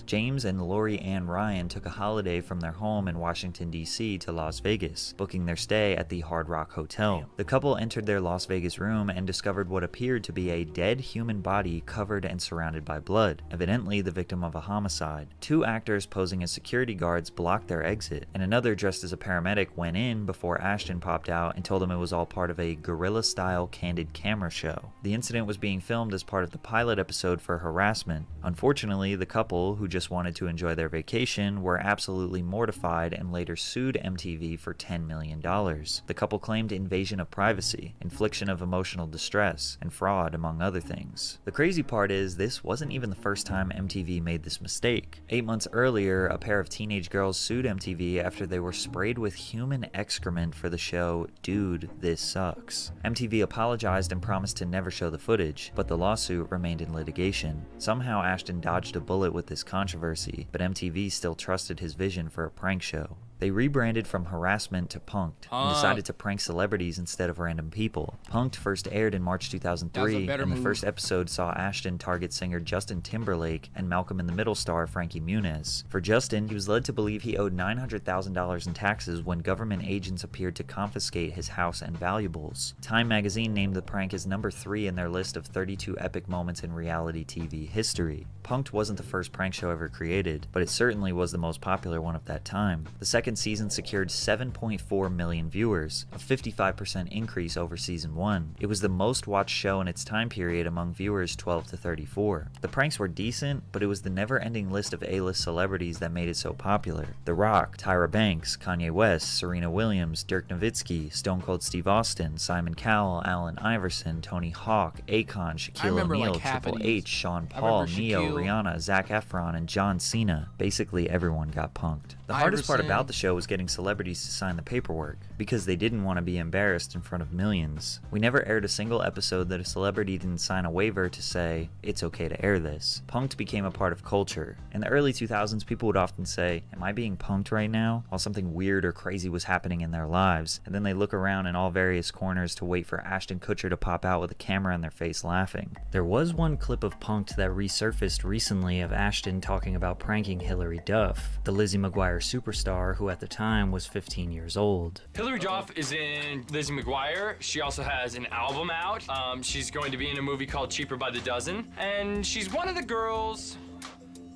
James and Lori Ann Ryan took a holiday from their home in Washington, D.C. to Las Vegas, booking their stay at the Hard Rock Hotel. The couple entered their Las Vegas room and discovered what appeared to be a dead human body covered and surrounded by blood, evidently the victim of a homicide. Two actors posing as security guards blocked their exit, and another dressed as a paramedic went in before Ashton popped out and told them it was all part of a guerrilla-style candid camera show. The incident was being filmed as part of the pilot episode for Harassment. Unfortunately, the couple, who just wanted to enjoy their vacation, were absolutely mortified and later sued MTV for $10 million. The couple claimed invasion of privacy, infliction of emotional distress, and fraud, among other things. The crazy part is, this wasn't even the first time MTV made this mistake. 8 months earlier, a pair of teenage girls sued MTV after they were sprayed with human excrement for the show Dude, This Sucks. MTV apologized and promised to never show the footage, but the lawsuit remained in litigation. Somehow Ashton dodged a bullet with this controversy, but MTV still trusted his vision for a prank show. They rebranded from Harassment to Punk'd and decided to prank celebrities instead of random people. Punk'd first aired in March 2003, and the first episode saw Ashton target singer Justin Timberlake and Malcolm in the Middle star Frankie Muniz. For Justin, he was led to believe he owed $900,000 in taxes when government agents appeared to confiscate his house and valuables. Time magazine named the prank as number 3 in their list of 32 epic moments in reality TV history. Punk'd wasn't the first prank show ever created, but it certainly was the most popular one of that time. The second season secured 7.4 million viewers, a 55% increase over season 1. It was the most watched show in its time period among viewers 12 to 34. The pranks were decent, but it was the never-ending list of A-list celebrities that made it so popular. The Rock, Tyra Banks, Kanye West, Serena Williams, Dirk Nowitzki, Stone Cold Steve Austin, Simon Cowell, Allen Iverson, Tony Hawk, Akon, Shaquille O'Neal, Triple H, Sean Paul, Neo, Rihanna, Zac Efron, and John Cena. Basically everyone got punked. The hardest part about the show was getting celebrities to sign the paperwork, because they didn't want to be embarrassed in front of millions. We never aired a single episode that a celebrity didn't sign a waiver to say, it's okay to air this. Punk'd became a part of culture. In the early 2000s, people would often say, am I being punked right now? While something weird or crazy was happening in their lives, and then they look around in all various corners to wait for Ashton Kutcher to pop out with a camera in their face laughing. There was one clip of Punk'd that resurfaced recently of Ashton talking about pranking Hilary Duff, the Lizzie McGuire superstar who at the time was 15 years old. Hilary Duff is in Lizzie McGuire. She also has an album out. She's going to be in a movie called Cheaper by the Dozen. And she's one of the girls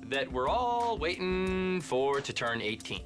that we're all waiting for to turn 18.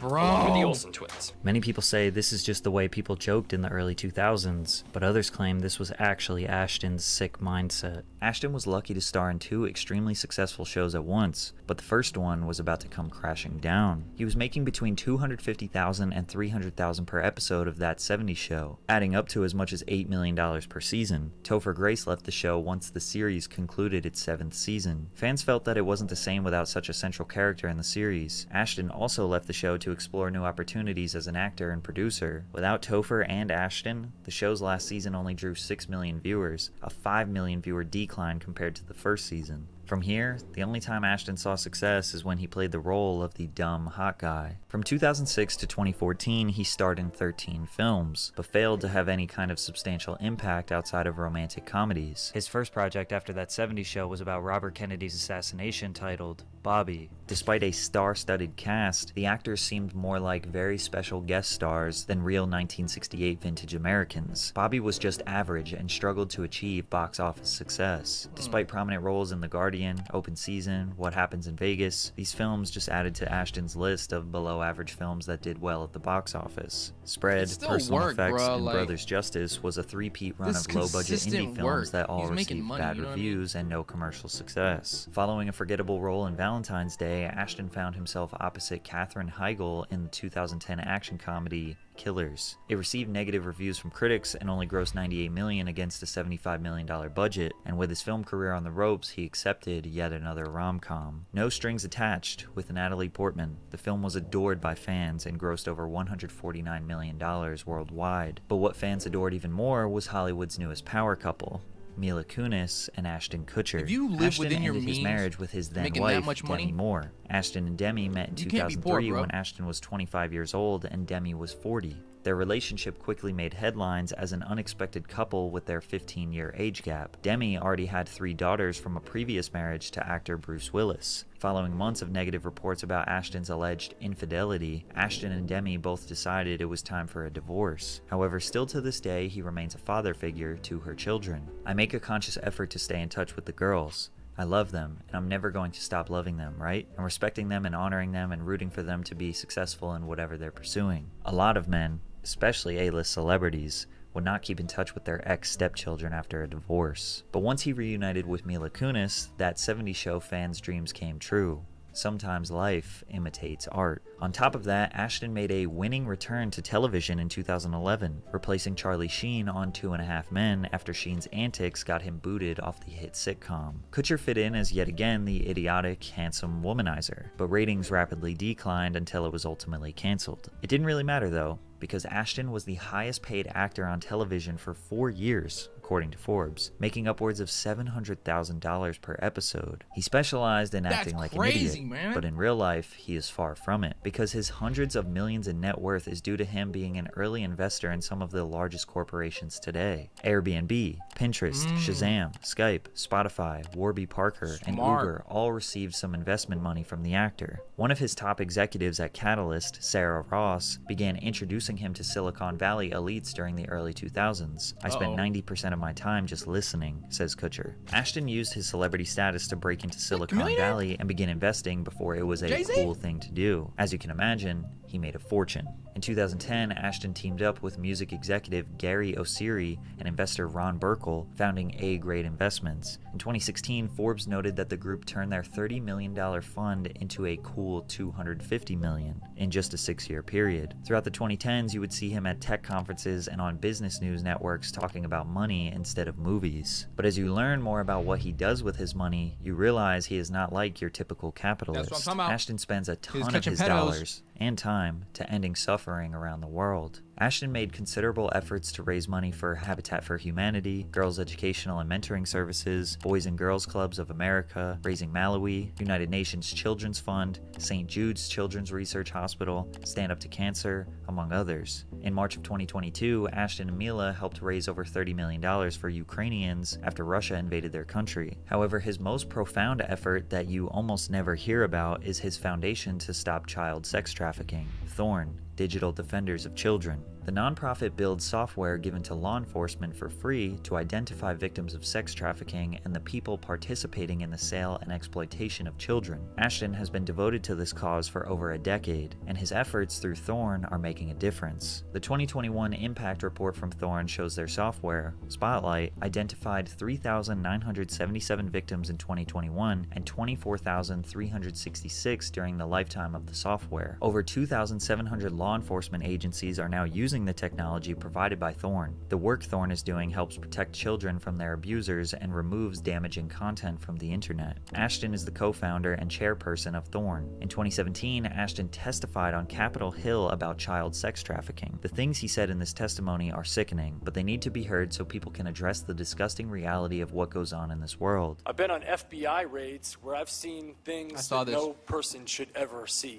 Along with the Olsen twins. Many people say this is just the way people joked in the early 2000s, but others claim this was actually Ashton's sick mindset. Ashton was lucky to star in 2 extremely successful shows at once, but the first one was about to come crashing down. He was making between $250,000 and $300,000 per episode of That 70s Show, adding up to as much as $8 million per season. Topher Grace left the show once the series concluded its 7th season. Fans felt that it wasn't the same without such a central character in the series. Ashton also left the show to explore new opportunities as an actor and producer. Without Topher and Ashton, the show's last season only drew 6 million viewers, a 5 million viewer decline compared to the first season. From here, the only time Ashton saw success is when he played the role of the dumb hot guy. From 2006 to 2014, he starred in 13 films, but failed to have any kind of substantial impact outside of romantic comedies. His first project after That 70s Show was about Robert Kennedy's assassination, titled Bobby. Despite a star-studded cast, the actors seemed more like very special guest stars than real 1968 vintage Americans. Bobby was just average and struggled to achieve box office success. Despite prominent roles in The Guardian Guardian, Open Season, What Happens in Vegas. These films just added to Ashton's list of below-average films that did well at the box office. Spread, Personal Effects, and Brothers Justice was a three-peat run of low-budget indie films that all received bad reviews and no commercial success. Following a forgettable role in Valentine's Day, Ashton found himself opposite Katherine Heigl in the 2010 action comedy Killers. It received negative reviews from critics and only grossed $98 million against a $75 million budget, and with his film career on the ropes, he accepted yet another rom-com. No Strings Attached with Natalie Portman. The film was adored by fans and grossed over $149 million worldwide. But what fans adored even more was Hollywood's newest power couple, Mila Kunis and Ashton Kutcher. If you live Ashton within your ended his means, marriage with his then making wife, that much money, Demi Moore. Ashton and Demi met in you can't be poor, 2003 bro. when Ashton was 25 years old and Demi was 40. Their relationship quickly made headlines as an unexpected couple with their 15-year age gap. Demi already had 3 daughters from a previous marriage to actor Bruce Willis. Following months of negative reports about Ashton's alleged infidelity, Ashton and Demi both decided it was time for a divorce. However, still to this day, he remains a father figure to her children. I make a conscious effort to stay in touch with the girls. I love them, and I'm never going to stop loving them, right? I'm respecting them and honoring them and rooting for them to be successful in whatever they're pursuing. A lot of men, especially A-list celebrities, would not keep in touch with their ex-stepchildren after a divorce. But once he reunited with Mila Kunis, that 70s show fans' dreams came true. Sometimes life imitates art. On top of that, Ashton made a winning return to television in 2011, replacing Charlie Sheen on 2.5 Men after Sheen's antics got him booted off the hit sitcom. Kutcher fit in as yet again the idiotic, handsome womanizer, but ratings rapidly declined until it was ultimately cancelled. It didn't really matter though, because Ashton was the highest paid actor on television for 4 years, according to Forbes, making upwards of $700,000 per episode. He specialized in acting like an idiot, man. But in real life, he is far from it, because his hundreds of millions in net worth is due to him being an early investor in some of the largest corporations today. Airbnb, Pinterest, Shazam, Skype, Spotify, Warby Parker, and Uber all received some investment money from the actor. One of his top executives at Catalyst, Sarah Ross, began introducing him to Silicon Valley elites during the early 2000s. I spent 90% of my time just listening, says Kutcher. Ashton used his celebrity status to break into Silicon Valley and begin investing before it was a cool thing to do. As you can imagine, he made a fortune. In 2010, Ashton teamed up with music executive Gary Osiri and investor Ron Burkle, founding A-Grade Investments. In 2016, Forbes noted that the group turned their $30 million fund into a cool $250 million in just a 6-year period. Throughout the 2010s, you would see him at tech conferences and on business news networks talking about money instead of movies. But as you learn more about what he does with his money, you realize he is not like your typical capitalist. That's what I'm talking about. Ashton spends a ton of his dollars and time to ending suffering around the world. Ashton made considerable efforts to raise money for Habitat for Humanity, Girls Educational and Mentoring Services, Boys and Girls Clubs of America, Raising Malawi, United Nations Children's Fund, St. Jude's Children's Research Hospital, Stand Up to Cancer, among others. In March of 2022, Ashton and Mila helped raise over $30 million for Ukrainians after Russia invaded their country. However, his most profound effort that you almost never hear about is his foundation to stop child sex trafficking, Thorn, Digital Defenders of Children. The nonprofit builds software given to law enforcement for free to identify victims of sex trafficking and the people participating in the sale and exploitation of children. Ashton has been devoted to this cause for over a decade, and his efforts through Thorn are making a difference. The 2021 impact report from Thorn shows their software, Spotlight, identified 3,977 victims in 2021 and 24,366 during the lifetime of the software. Over 2,700 law enforcement agencies are now using the technology provided by Thorn. The work Thorn is doing helps protect children from their abusers and removes damaging content from the internet. Ashton is the co-founder and chairperson of Thorn. In 2017, Ashton testified on Capitol Hill about child sex trafficking. The things he said in this testimony are sickening, but they need to be heard so people can address the disgusting reality of what goes on in this world. I've been on FBI raids where I've seen things that no person should ever see.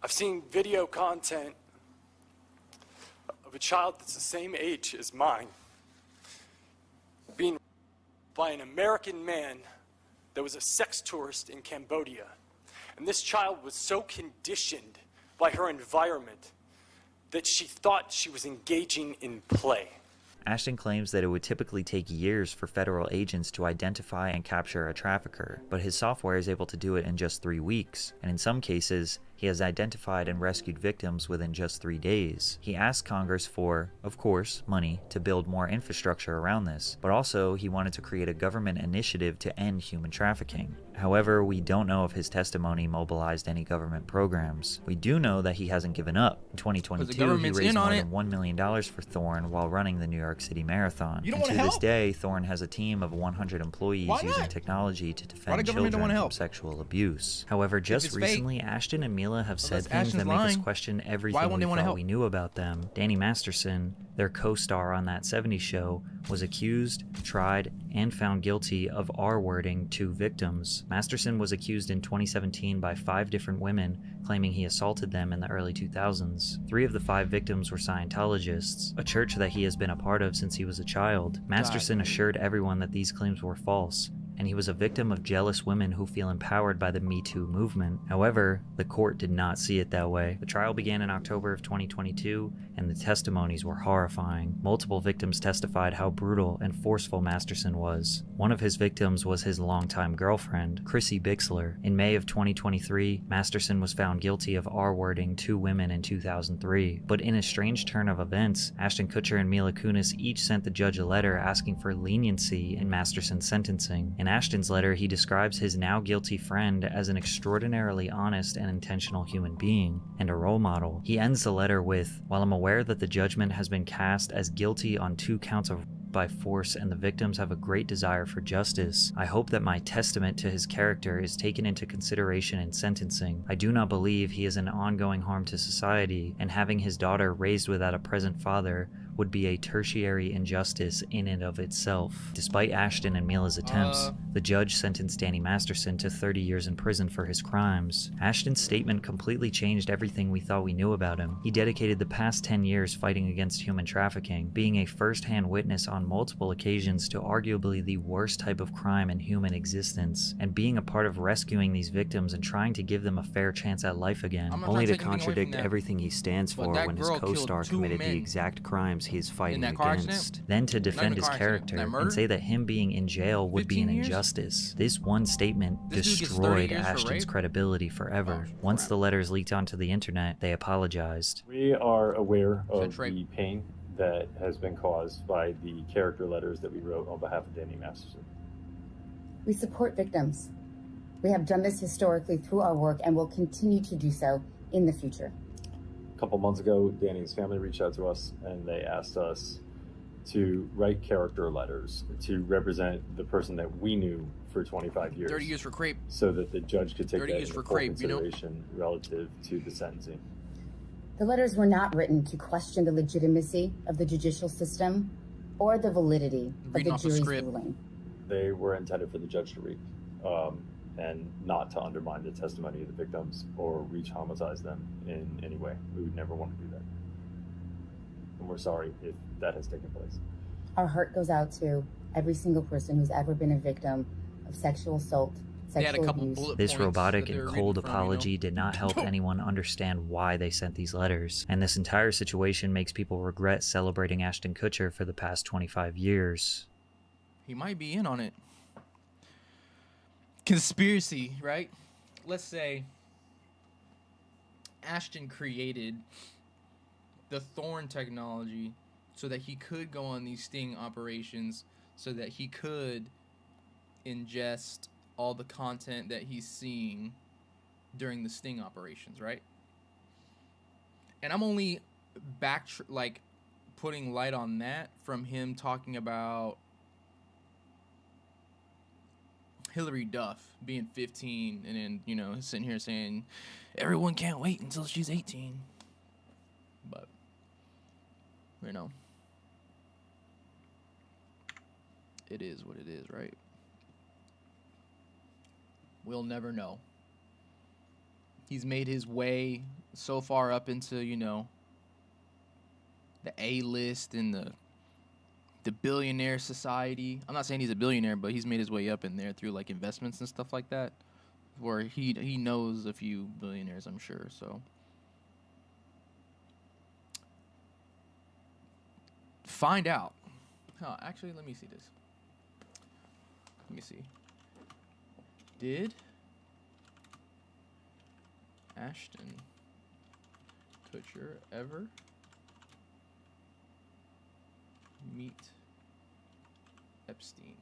I've seen video content of a child that's the same age as mine being by an American man that was a sex tourist in Cambodia. And this child was so conditioned by her environment that she thought she was engaging in play. Ashton claims that it would typically take years for federal agents to identify and capture a trafficker, but his software is able to do it in just 3 weeks, and in some cases, he has identified and rescued victims within just 3 days. He asked Congress for, of course, money to build more infrastructure around this, but also he wanted to create a government initiative to end human trafficking. However, we don't know if his testimony mobilized any government programs. We do know that he hasn't given up. In 2022, he raised more than $1 million for Thorne while running the New York City Marathon. And to this day, Thorne has a team of 100 employees using technology to defend children from sexual abuse. However, just recently, Ashton and Mila have said things that make us question everything we thought we knew about them. Danny Masterson, their co-star on That 70s Show, was accused, tried, and found guilty of R-wording 2 victims. Masterson was accused in 2017 by 5 different women, claiming he assaulted them in the early 2000s. 3 of the 5 victims were Scientologists, a church that he has been a part of since he was a child. Masterson assured everyone that these claims were false, and he was a victim of jealous women who feel empowered by the Me Too movement. However, the court did not see it that way. The trial began in October of 2022, and the testimonies were horrifying. Multiple victims testified how brutal and forceful Masterson was. One of his victims was his longtime girlfriend, Chrissy Bixler. In May of 2023, Masterson was found guilty of R-wording 2 women in 2003. But in a strange turn of events, Ashton Kutcher and Mila Kunis each sent the judge a letter asking for leniency in Masterson's sentencing. In Ashton's letter, he describes his now guilty friend as an extraordinarily honest and intentional human being, and a role model. He ends the letter with, "While I'm aware that the judgment has been cast as guilty on 2 counts of by force and the victims have a great desire for justice, I hope that my testament to his character is taken into consideration in sentencing. I do not believe he is an ongoing harm to society, and having his daughter raised without a present father would be a tertiary injustice in and of itself." Despite Ashton and Mila's attempts, the judge sentenced Danny Masterson to 30 years in prison for his crimes. Ashton's statement completely changed everything we thought we knew about him. He dedicated the past 10 years fighting against human trafficking, being a first-hand witness on multiple occasions to arguably the worst type of crime in human existence, and being a part of rescuing these victims and trying to give them a fair chance at life again. Only to contradict everything he stands for when his co-star committed the exact crimes he is fighting against. Then to defend his character and say that him being in jail would be an injustice. This one statement destroyed Ashton's credibility forever. Once the letters leaked onto the internet, they apologized. We are aware of the pain that has been caused by the character letters that we wrote on behalf of Danny Masterson. We support victims. We have done this historically through our work and will continue to do so in the future. A couple months ago, Danny's family reached out to us and they asked us to write character letters to represent the person that we knew for 25 years. 30 years for crepe. So that the judge could take that into full crepe, consideration relative to the sentencing. The letters were not written to question the legitimacy of the judicial system or the validity of the jury's ruling. They were intended for the judge to read, and not to undermine the testimony of the victims or re-traumatize them in any way. We would never want to do that. And we're sorry if that has taken place. Our heart goes out to every single person who's ever been a victim of sexual assault, sexual abuse. This robotic and cold apology did not help anyone understand why they sent these letters, and this entire situation makes people regret celebrating Ashton Kutcher for the past 25 years. He might be in on it. Conspiracy, right? Let's say Ashton created the Thorne technology so that he could go on these sting operations, so that he could ingest all the content that he's seeing during the sting operations, right? And I'm only putting light on that from him talking about Hillary Duff being 15 and then, you know, sitting here saying everyone can't wait until she's 18. But, you know, it is what it is, right? We'll never know. He's made his way so far up into, you know, the A-list and the billionaire society. I'm not saying he's a billionaire, but he's made his way up in there through like investments and stuff like that, where he knows a few billionaires, I'm sure. So find out Huh, actually, let me see this. Let me see. Did Ashton Kutcher ever meet Epstein?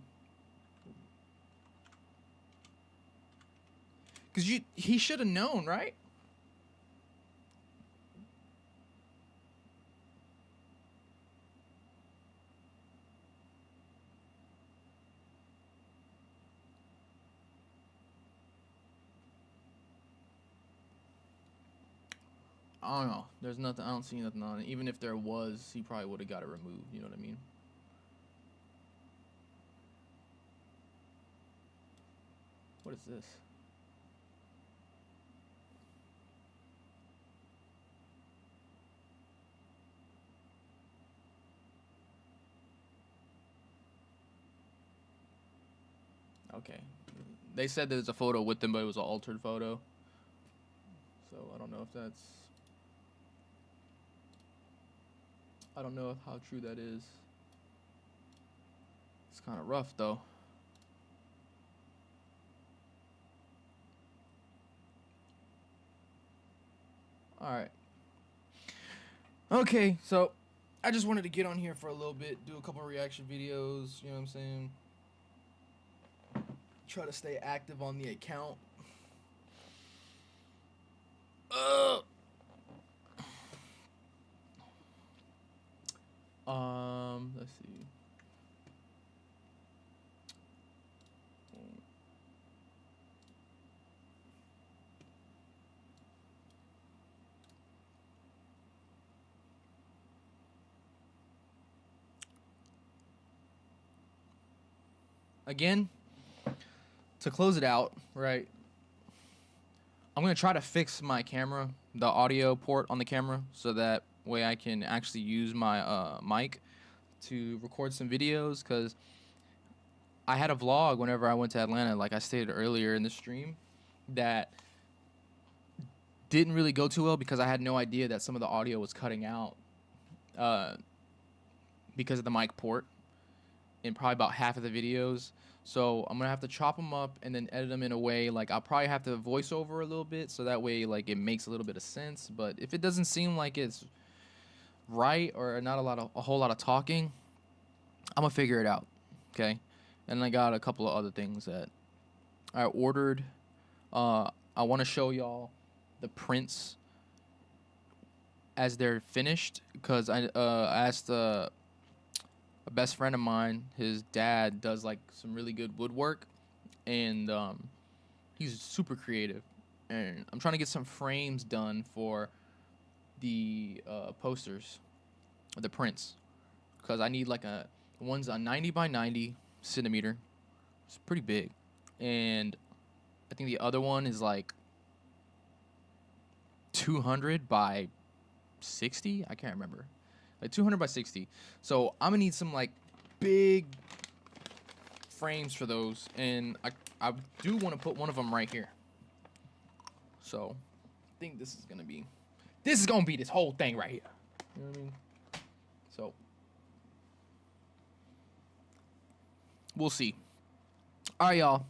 Because he should have known, right? I don't know. There's nothing. I don't see nothing on it. Even if there was, he probably would have got it removed. You know what I mean? What is this? Okay. They said there's a photo with them, but it was an altered photo. So I don't know if that's... I don't know how true that is. It's kind of rough, though. Alright. Okay, so I just wanted to get on here for a little bit, do a couple reaction videos, you know what I'm saying? Try to stay active on the account. Let's see. Again, to close it out, right? I'm gonna try to fix my camera, the audio port on the camera, so that way I can actually use my mic to record some videos, because I had a vlog whenever I went to Atlanta, like I stated earlier in the stream, that didn't really go too well because I had no idea that some of the audio was cutting out because of the mic port in probably about half of the videos. So I'm gonna have to chop them up and then edit them in a way, like I'll probably have to voice over a little bit, so that way like it makes a little bit of sense. But if it doesn't seem like it's right or not a whole lot of talking, I'm gonna figure it out, okay? And I got a couple of other things that I ordered. I want to show y'all the prints as they're finished, because I asked a best friend of mine, his dad does like some really good woodwork, and he's super creative, and I'm trying to get some frames done for the posters, the prints, because I need like one's a 90 by 90 centimeter. It's pretty big, and I think the other one is like 200 by 60. I can't remember. Like 200 by 60. So I'm gonna need some like big frames for those, and I do want to put one of them right here. So I think this is gonna be this whole thing right here. You know what I mean? So we'll see. All right, y'all.